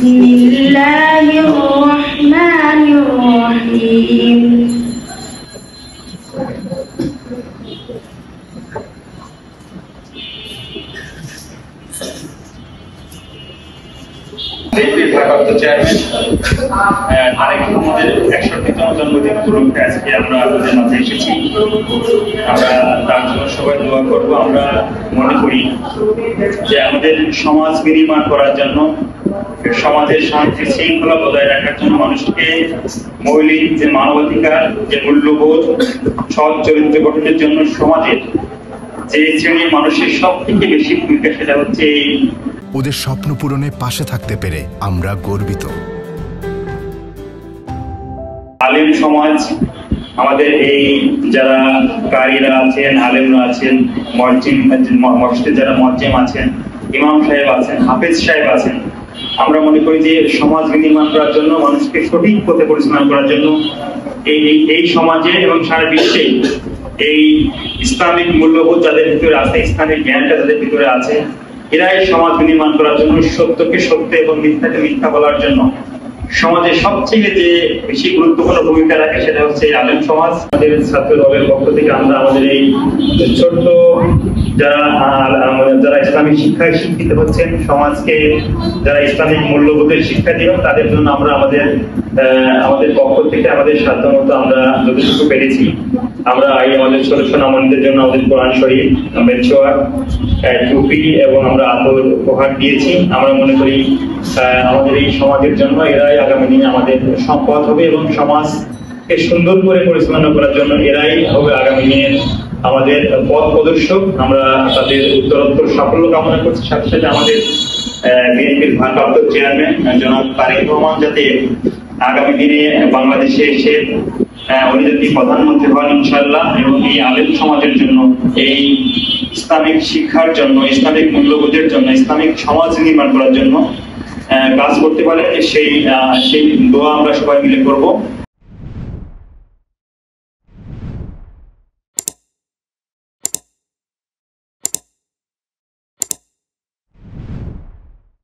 বিসমিল্লাহির-রহমানির-রহিম। ভারপ্রাপ্ত চেয়ারম্যান আরেকটু আমাদের 61তম জন্মদিন উপলক্ষে আজকে আমরা আপনাদের মাঝে এসেছি। আমরা তার জন্য সবাই দোয়া করবো। আমরা মনে করি যে আমাদের সমাজ বিনির্মাণ করার জন্য, সমাজের শান্তি শৃঙ্খলা বজায় রাখার জন্য মানুষকে মৌলিক যে মানবাধিকার, যে মূল্যবোধ, সৎ চরিত্র গঠনের জন্য সমাজের যে শ্রেণীর মানুষের সব থেকে বেশি ভূমিকা, সেটা হচ্ছে ওদের স্বপ্ন পূরণে পাশে থাকতে পেরে আমরা গর্বিত। আলেম সমাজ, আমাদের এই যারা কারিরা আছেন, আলেমরা আছেন, মসজিদে যারা মুয়াজ্জিম আছেন, ইমাম সাহেব আছেন, হাফেজ সাহেব আছেন, আমরা মনে করি যে সমাজ বিনির্মাণ করার জন্য, মানুষকে সঠিক পথে পরিচালনা করার জন্য এই সমাজে এবং সারা বিশ্বে এই ইসলামিক মূল্যবোধ যাদের ভিতরে আছে, ইসলামিক জ্ঞানটা যাদের ভিতরে আছে, এরাই সমাজ বিনির্মাণ করার জন্য, সত্যকে সত্য এবং মিথ্যাকে মিথ্যা বলার জন্য সমাজে সবচেয়ে যে বেশি গুরুত্বপূর্ণ ভূমিকা রাখে, সেটা হচ্ছে আলেম সমাজ। আমাদের ছাত্র দলের পক্ষ থেকে আমরা আমাদের এই ছোট্ট যারা ইসলামিক শিক্ষায় শিক্ষিত হচ্ছেন, সমাজকে যারা ইসলামিক মূল্যবোধের শিক্ষা দিবেন, তাদের জন্য আমরা আমাদের পক্ষ থেকে আমাদের সাধ্যমতো আমরা যতটুকু পেরেছি, আমরা আমাদের ছোট সোনামণিদের জন্য আমাদের কোরআন শরীফ, মেচোয়ার, টুপি এবং আমরা আতর উপহার দিয়েছি। আমরা মনে করি আমাদের এই সমাজের জন্য এরাই আগামী দিনে আমাদের সম্পদ হবে এবং সমাজকে সুন্দর করে পরিচালনা করার জন্য এরাই হবে আগামী দিনের আমাদের পথ প্রদর্শক। আমরা তাদের উত্তরোত্তর সাফল্য কামনা করছি। সাথে সাথে আমাদের বিএনপির ভারপ্রাপ্ত চেয়ারম্যান জনাব তারেক রহমান যাতে আগামী দিনে বাংলাদেশে এসে উনি যদি প্রধানমন্ত্রী হন ইনশাআল্লাহ, এবং এই আলেম সমাজের জন্য, এই ইসলামিক শিক্ষার জন্য, ইসলামিক মূল্যবোধের জন্য, ইসলামিক সমাজ নির্মাণ করার জন্য কাজ করতে পারেন, সেই দোয়া আমরা সবাই মিলে করব।